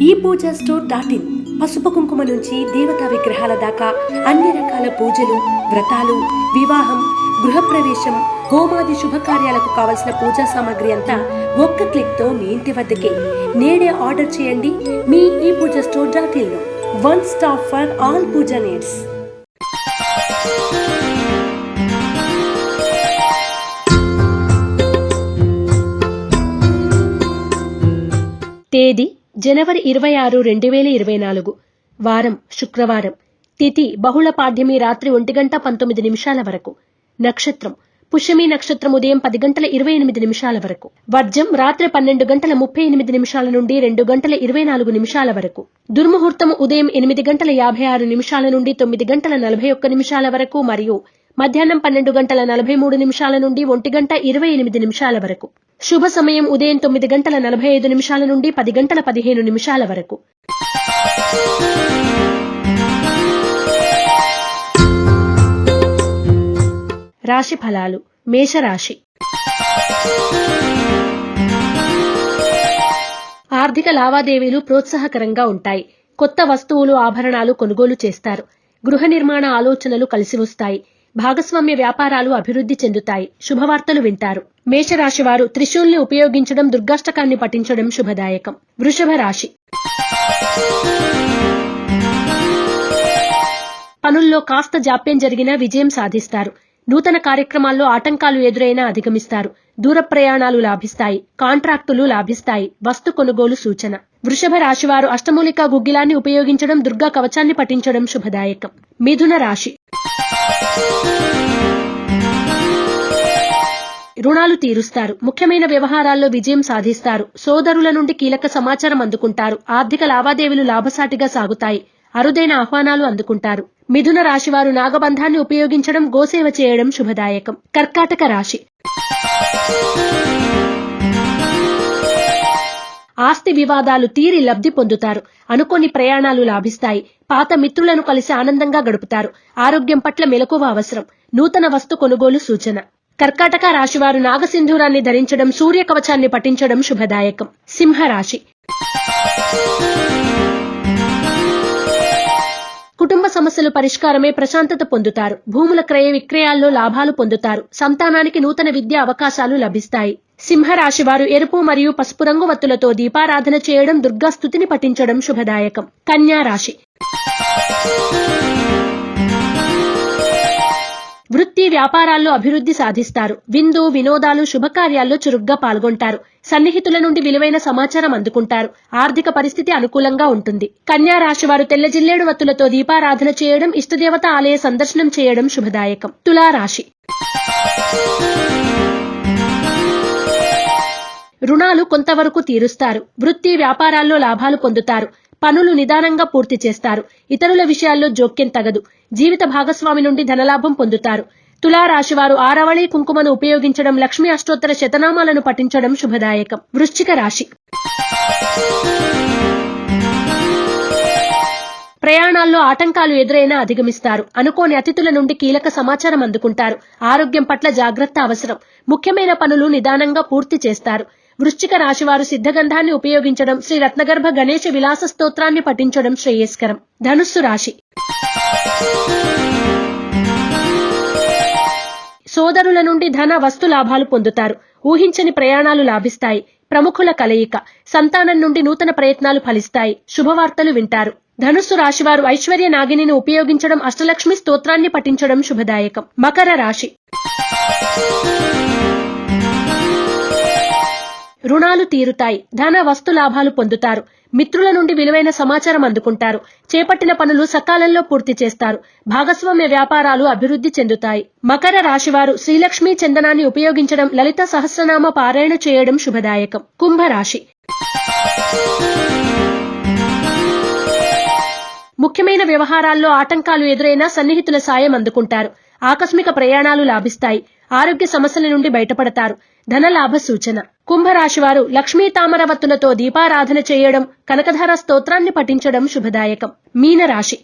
ePoojaStore.in పసుపు కుంకుమ నుంచి దేవతా విగ్రహాల దాకా అన్ని రకాల పూజలు, వ్రతాలు, వివాహం, గృహప్రవేశం, హోమాది శుభకార్యాలకు కావలసిన పూజా సామాగ్రి అంతా ఒక్క క్లిక్తో మీ ఇంటి వద్దకే. నేడే ఆర్డర్ చేయండి మీ ePoojaStore.in లో. One stop for all puja needs. తేదీ జనవరి 26, 2024. వారం శుక్రవారం. తిథి బహుళ పాడ్యమి రాత్రి 1:19 వరకు. నక్షత్రం పుష్యమి నక్షత్రం ఉదయం 10:28 వరకు. వర్జం రాత్రి 12:38 నుండి 2:24 వరకు. దుర్ముహూర్తం ఉదయం 8:56 నుండి 9:41 వరకు మరియు మధ్యాహ్నం 12:43 నుండి 1:28 వరకు. శుభ సమయం ఉదయం 9:45 నుండి 10:15 వరకు. రాశి ఫలాలు. మేషరాశి. ఆర్థిక లావాదేవీలు ప్రోత్సాహకరంగా ఉంటాయి. కొత్త వస్తువులు, ఆభరణాలు కొనుగోలు చేస్తారు. గృహ నిర్మాణ ఆలోచనలు కలిసి వస్తాయి. భాగస్వామ్య వ్యాపారాలు అభివృద్ధి చెందుతాయి. శుభవార్తలు వింటారు. మేషరాశి వారు త్రిశూల్ని ఉపయోగించడం, దుర్గాష్టకాన్ని పఠించడం శుభదాయకం. వృషభ రాశి. పనుల్లో కాస్త జాప్యం జరిగినా విజయం సాధిస్తారు. నూతన కార్యక్రమాల్లో ఆటంకాలు ఎదురైనా అధిగమిస్తారు. దూర ప్రయాణాలు లాభిస్తాయి. కాంట్రాక్టులు లాభిస్తాయి. వస్తు కొనుగోలు సూచన. వృషభ రాశివారు అష్టమూలికా గుగ్గిలాన్ని ఉపయోగించడం, దుర్గా కవచాన్ని పఠించడం శుభదాయకం. మిథున రాశి. రుణాలు తీరుస్తారు. ముఖ్యమైన వ్యవహారాల్లో విజయం సాధిస్తారు. సోదరుల నుండి కీలక సమాచారం అందుకుంటారు. ఆర్థిక లావాదేవీలు లాభసాటిగా సాగుతాయి. అరుదైన ఆహ్వానాలు అందుకుంటారు. మిథున రాశివారు నాగబంధాన్ని ఉపయోగించడం, గోసేవ చేయడం శుభదాయకం. కర్కాటక రాశి. ఆస్తి వివాదాలు తీరి లబ్ధి పొందుతారు. అనుకోని ప్రయాణాలు లాభిస్తాయి. పాత మిత్రులను కలిసి ఆనందంగా గడుపుతారు. ఆరోగ్యం పట్ల మెలకువ అవసరం. నూతన వస్తు కొనుగోలు సూచన. కర్కాటక రాశివారు నాగసింధూరాన్ని ధరించడం, సూర్య కవచాన్ని పఠించడం శుభదాయకం. సింహరాశి. కుటుంబ సమస్యలు పరిష్కారమే, ప్రశాంతత పొందుతారు. భూముల క్రయ విక్రయాల్లో లాభాలు పొందుతారు. సంతానానికి నూతన విద్యా అవకాశాలు లభిస్తాయి. సింహరాశి వారు ఎరుపు మరియు పసుపు రంగు వత్తులతో దీపారాధన చేయడం, దుర్గా స్తుతిని పఠించడం శుభదాయకం. కన్యా రాశి. వృత్తి వ్యాపారాల్లో అభివృద్ధి సాధిస్తారు. విందు వినోదాలు, శుభకార్యాల్లో చురుగ్గా పాల్గొంటారు. సన్నిహితుల నుండి విలువైన సమాచారం అందుకుంటారు. ఆర్థిక పరిస్థితి అనుకూలంగా ఉంటుంది. కన్యా రాశి వారు తెల్ల జిల్లేడు వత్తులతో దీపారాధన చేయడం, ఇష్టదేవత ఆలయ సందర్శనం చేయడం శుభదాయకం. తులారాశి. రుణాలు కొంతవరకు తీరుస్తారు. వృత్తి వ్యాపారాల్లో లాభాలు పొందుతారు. పనులు నిదానంగా పూర్తి చేస్తారు. ఇతరుల విషయాల్లో జోక్యం తగదు. జీవిత భాగస్వామి నుండి ధనలాభం పొందుతారు. తులారాశివారు ఆరవళి కుంకుమను ఉపయోగించడం, లక్ష్మీ అష్టోత్తర శతనామాలను పఠించడం శుభదాయకం. వృశ్చిక రాశి. ప్రయాణాల్లో ఆటంకాలు ఎదురైనా అధిగమిస్తారు. అనుకోని అతిథుల నుండి కీలక సమాచారం అందుకుంటారు. ఆరోగ్యం పట్ల జాగ్రత్త అవసరం. ముఖ్యమైన పనులు నిదానంగా పూర్తి చేస్తారు. వృశ్చిక రాశివారు సిద్ధగంధాన్ని ఉపయోగించడం, శ్రీ రత్నగర్భ గణేశ విలాస స్తోత్రాన్ని పఠించడం శ్రేయస్కరం. ధనుస్సు రాశి. సోదరుల నుండి ధన వస్తు లాభాలు పొందుతారు. ఊహించని ప్రయాణాలు లాభిస్తాయి. ప్రముఖుల కలయిక. సంతానం నుండి నూతన ప్రయత్నాలు ఫలిస్తాయి. శుభవార్తలు వింటారు. ధనుస్సు రాశివారు ఐశ్వర్య నాగిని ఉపయోగించడం, అష్టలక్ష్మి స్తోత్రాన్ని పఠించడం శుభదాయకం. మకర రాశి. రుణాలు తీరుతాయి. ధన వస్తు లాభాలు పొందుతారు. మిత్రుల నుండి విలువైన సమాచారం అందుకుంటారు. చేపట్టిన పనులు సకాలంలో పూర్తి చేస్తారు. భాగస్వామ్య వ్యాపారాలు అభివృద్ధి చెందుతాయి. మకర రాశివారు శ్రీలక్ష్మీ చందనాన్ని ఉపయోగించడం, లలిత సహస్రనామ పారాయణ చేయడం శుభదాయకం. కుంభరాశి. ముఖ్యమైన వ్యవహారాల్లో ఆటంకాలు ఎదురైనా సన్నిహితుల సాయం అందుకుంటారు. ఆకస్మిక ప్రయాణాలు లాభిస్తాయి. ఆరోగ్య సమస్యల నుండి బయటపడతారు. ధనలాభ సూచన. కుంభరాశివారు లక్ష్మీ తామరవత్తులతో దీపారాధన చేయడం, కనకధార స్తోత్రాన్ని పఠించడం శుభదాయకం. మీనరాశి.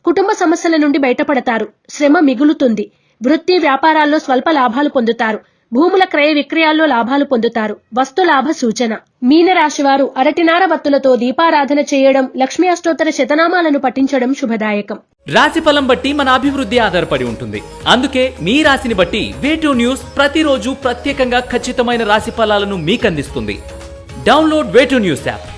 కుటుంబ సమస్యల నుండి బయటపడతారు. శ్రమ మిగులుతుంది. వృత్తి వ్యాపారాల్లో స్వల్ప లాభాలు పొందుతారు. భూముల క్రయ విక్రయాల్లో లాభాలు పొందుతారు. వస్తు లాభ సూచన. మీనరాశి వారు అరటినార వత్తులతో దీపారాధన చేయడం, లక్ష్మీ అష్టోత్తర శతనామాలను పఠించడం శుభదాయకం. రాశి ఫలం బట్టి మన అభివృద్ధి ఆధారపడి ఉంటుంది. అందుకే మీ రాశిని బట్టి వే2 న్యూస్ ప్రతిరోజు ప్రత్యేకంగా ఖచ్చితమైన రాశి ఫలాలను మీకు అందిస్తుంది. Download Way2 News app.